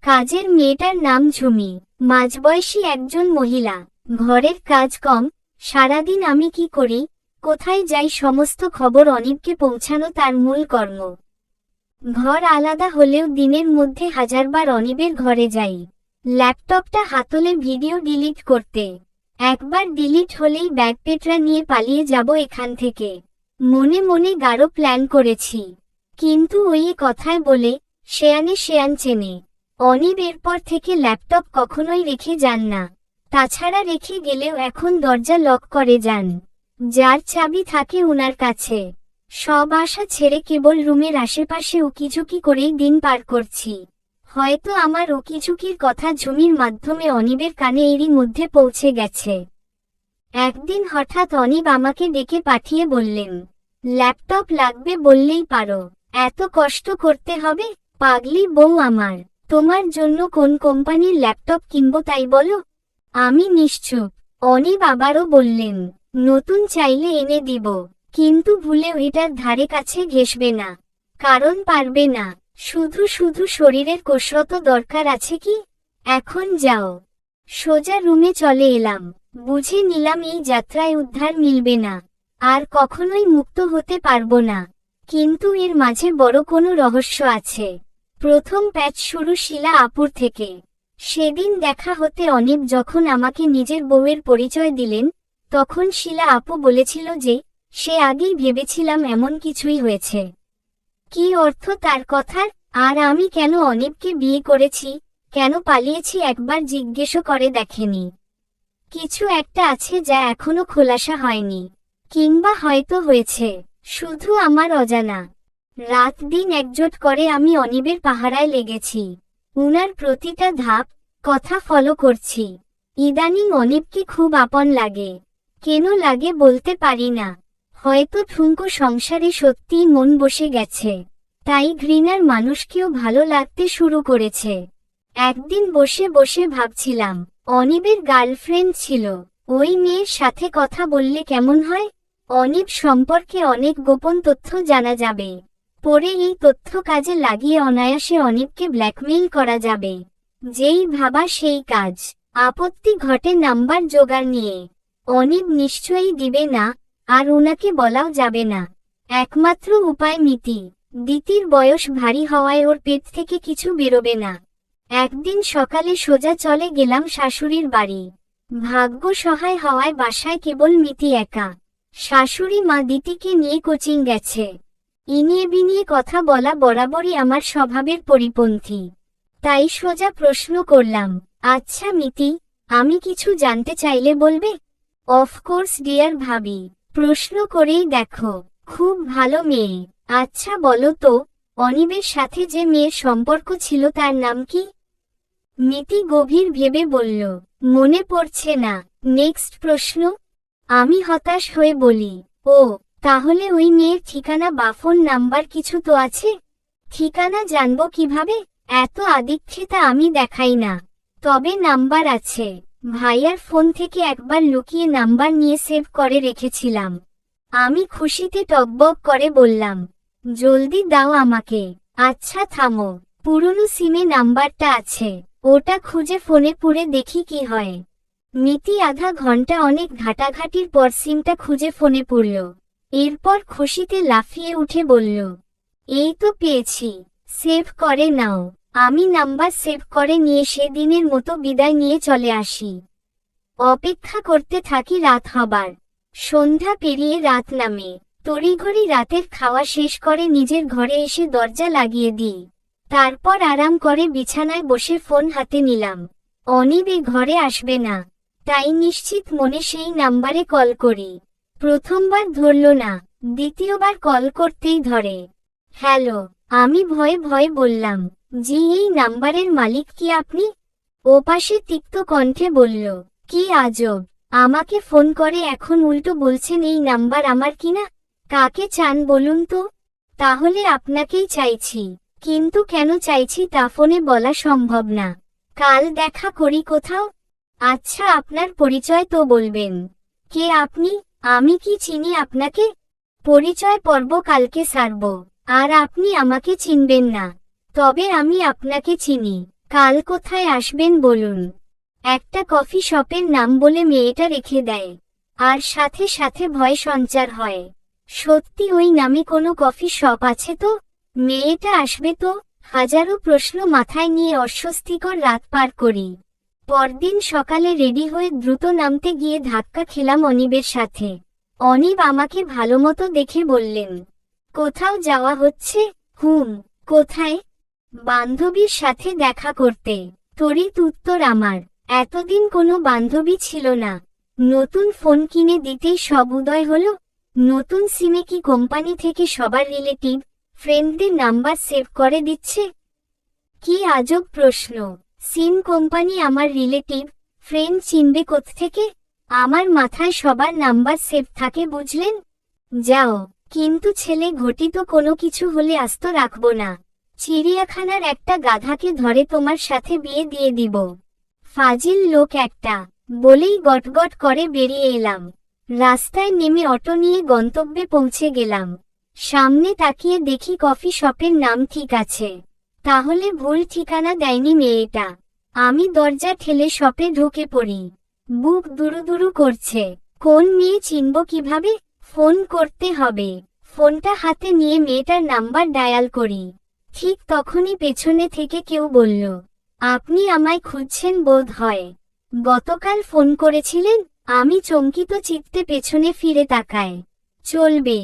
কাজের মেয়েটার নাম ঝুমি, মাঝবয়সী একজন মহিলা। ঘরের কাজ কম, সারাদিন আমি কি করি, কোথায় যাই সমস্ত খবর অনিবকে পৌঁছানো তার মূল কর্ম। ঘর আলাদা হলেও দিনের মধ্যে হাজারবার অনিবের ঘরে যাই, ল্যাপটপটা হাতলে ভিডিও ডিলিট করতে। একবার ডিলিট হলেই ব্যাগপেটরা নিয়ে পালিয়ে যাব এখান থেকে। মনে মনে গাঢ় প্ল্যান করেছি, কিন্তু ওই কথায় বলে শেয়ানে শেয়ান চেনে। অনিব এরপর থেকে ল্যাপটপ কখনোই রেখে যান না, তাছাড়া রেখে গেলেও এখন দরজা লক করে যান, যার চাবি থাকে উনার কাছে। সব আশা ছেড়ে কেবল রুমের আশেপাশে উকিঝুঁকি করেই দিন পার করছি। হয়তো আমার উকিঝুঁকির কথা ঝুমির মাধ্যমে অনিবের কানে এরই মধ্যে পৌঁছে গেছে। একদিন হঠাৎ অনিব আমাকে ডেকে পাঠিয়ে বললেন, ল্যাপটপ লাগবে বললেই পারো, এত কষ্ট করতে হবে? পাগলি বউ আমার, তোমার জন্য কোন কোম্পানির ল্যাপটপ কিনবো তাই বলো। আমি নিশ্চুপ। অনিব আবারও বললেন, নতুন চাইলে এনে দিব, কিন্তু ভুলেও এটার ধারে কাছে ঘেঁষবে না, কারণ পারবে না। শুধু শুধু শরীরের কসরত দরকার আছে কি? এখন যাও। সোজা রুমে চলে এলাম, বুঝে নিলাম এই যাত্রায় উদ্ধার মিলবে না, আর কখনোই মুক্ত হতে পারবো না। কিন্তু এর মাঝে বড় কোনো রহস্য আছে। প্রথম প্যাচ শুরু শিলা আপুর থেকে। সেদিন দেখা হতে অনিব যখন আমাকে নিজের বউয়ের পরিচয় দিলেন, তখন শিলা আপু বলেছিল যে সে আগেই ভেবেছিলাম এমন কিছুই হয়েছে। কি অর্থ তার কথার? আর আমি কেন অনিবকে বিয়ে করেছি, কেন পালিয়েছি একবার জিজ্ঞেসও করে দেখেনি। কিছু একটা আছে যা এখনো খোলাসা হয়নি, কিংবা হয়তো হয়েছে, শুধু আমার অজানা। রাত দিন একজোট করে আমি অনিবের পাহারায় লেগেছি, উনার প্রতিটা ধাপ কথা ফলো করছি। ইদানিং অনিবকে খুব আপন লাগে। কেন লাগে বলতে পারি না, হয়তো ঠুনকো সংসারে সত্যিই মন বসে গেছে, তাই ঘৃণার মানুষকেও ভালো লাগতে শুরু করেছে। একদিন বসে বসে ভাবছিলাম, অনিবের গার্লফ্রেন্ড ছিল, ওই মেয়ের সাথে কথা বললে কেমন হয়? অনিব সম্পর্কে অনেক গোপন তথ্য জানা যাবে, পরে এই তথ্য কাজে লাগিয়ে অনায়াসে অনিবকে ব্ল্যাকমেইল করা যাবে। যেই ভাবা সেই কাজ। আপত্তি ঘটে নাম্বার জোগাড় নিয়ে। অনিব নিশ্চয়ই দিবে না, আর উনাকে বলাও যাবে না। একমাত্র উপায় মিতি। দিতির বয়স ভারী হওয়ায় ওর পেট থেকে কিছু বেরোবে না। একদিন সকালে সোজা চলে গেলাম শাশুড়ির বাড়ি। ভাগ্য সহায় হওয়ায় বাসায় কেবল মিতি একা। শাশুড়ি মা দিতিকে নিয়ে কোচিং গেছে। ইনিয়ে বিনিয়ে কথা বলা বরাবরই আমার স্বভাবের পরিপন্থী, তাই সোজা প্রশ্ন করলাম, আচ্ছা মিতি, আমি কিছু জানতে চাইলে বলবে? অফকোর্স ডিয়ার ভাবি, প্রশ্ন করেই দেখো, খুব ভালো মেয়ে। আচ্ছা বলো তো, অনিবের সাথে যে মেয়ের সম্পর্ক ছিল তার নাম কি? মিতি গভীর ভেবে বলল, মনে পড়ছে না। নেক্সট প্রশ্ন। আমি হতাশ হয়ে বলি, ও, তাহলে ওই মেয়ের ঠিকানা বা ফোন নাম্বার কিছু তো আছে? ঠিকানা জানবো কিভাবে? এত আদিক্ষেতা আমি দেখাই না, তবে নাম্বার আছে। ভাইয়ার ফোন থেকে একবার লুকিয়ে নাম্বার নিয়ে সেভ করে রেখেছিলাম। আমি খুশিতে টকবক করে বললাম, জলদি দাও আমাকে। আচ্ছা থামো, পুরনো সিমে নাম্বারটা আছে, ওটা খুঁজে ফোনে পুরে দেখি কি হয়। মিতি আধা ঘন্টা অনেক ঘাটাঘাটির পর সিমটা খুঁজে ফোনে পুরল। এরপর খুশিতে লাফিয়ে উঠে বলল, এই তো পেয়েছি, সেভ করে নাও। আমি নাম্বার সেভ করে নিয়ে সেদিনের মতো বিদায় নিয়ে চলে আসি। অপেক্ষা করতে থাকি রাত হবার। সন্ধ্যা পেরিয়ে রাত নামে। তড়িঘড়ি রাতের খাওয়া শেষ করে নিজের ঘরে এসে দরজা লাগিয়ে দিই। তারপর আরাম করে বিছানায় বসে ফোন হাতে নিলাম। অনিব এ ঘরে আসবে না, তাই নিশ্চিত মনে সেই নাম্বারে কল করি। প্রথমবার ধরল না, দ্বিতীয়বার কল করতেই ধরে। হ্যালো। আমি ভয়ে ভয়ে বললাম, জি, এই নাম্বারের মালিক কি আপনি? ওপাশে তিক্ত কণ্ঠে বলল, কি আজব, আমাকে ফোন করে এখন উল্টো বলছেন এই নাম্বার আমার কিনা। কাকে চান বলুন তো? তাহলে আপনাকেই চাইছি, কিন্তু কেন চাইছি তা ফোনে বলা সম্ভব না। কাল দেখা করি কোথাও। আচ্ছা আপনার পরিচয় তো বলবেন। কে আপনি? আমি কি চিনি আপনাকে? পরিচয় পর্ব কালকে সারব, আর আপনি আমাকে চিনবেন না, তবে আমি আপনাকে চিনি। কাল কোথায় আসবেন বলুন। একটা কফি শপের নাম বলে মেয়েটা রেখে দেয়, আর সাথে সাথে ভয় সঞ্চার হয়। সত্যি ওই নামে কোনো কফি শপ আছে তো? মেয়েটা আসবে তো? হাজারো প্রশ্ন মাথায় নিয়ে অস্বস্তিকর রাত পার করি। পরদিন সকালে রেডি হয়ে দ্রুত নামতে গিয়ে ধাক্কা খেলাম অনিবের সাথে। অনিব আমাকে ভালোমতো দেখে বললেন, কোথাও যাওয়া হচ্ছে? কোথায়? বান্ধবীর সাথে দেখা করতে। তড়িৎ উত্তর আমার। এতদিন কোনো বান্ধবী ছিল না। নতুন ফোন কিনে দিতেই সব উদয় হলো। নতুন সিমে কি কোম্পানি থেকে সবার রিলেটিভ, ফ্রেন্ডদের নাম্বার সেভ করে দিচ্ছে? কি আজব প্রশ্ন। সিম কোম্পানি আমার রিলেটিভ, ফ্রেন্ড চিনবে কোত্থেকে? আমার মাথায় সবার নাম্বার সেভ থাকে বুঝলেন। যাও, কিন্তু ছেলে ঘটিত কোনো কিছু হলে আস্ত রাখবো না। চিড়িয়াখানার একটা গাধাকে ধরে তোমার সাথে বিয়ে দিয়ে দিব। ফাজিল লোক একটা, বলেই গটগট করে বেরিয়ে এলাম। রাস্তায় নেমে অটো নিয়ে গন্তব্যে পৌঁছে গেলাম। সামনে তাকিয়ে দেখি কফি শপের নাম ঠিক আছে। তাহলে ভুল ঠিকানা দেয়নি মেয়েটা। আমি দরজা ঠেলে শপে ঢুকে পড়ি। বুক দুরুদুরু করছে। কোন মেয়ে চিনব কিভাবে? ফোন করতে হবে। ফোনটা হাতে নিয়ে মেয়েটার নাম্বার ডায়াল করি। ঠিক তখনই পেছনে থেকে কেউ বলল, আপনি আমায় খুঁজছেন বোধ হয়। গতকাল ফোন করেছিলেন? আমি চমকিত চিত্তে পেছনে ফিরে তাকাই। চলবে।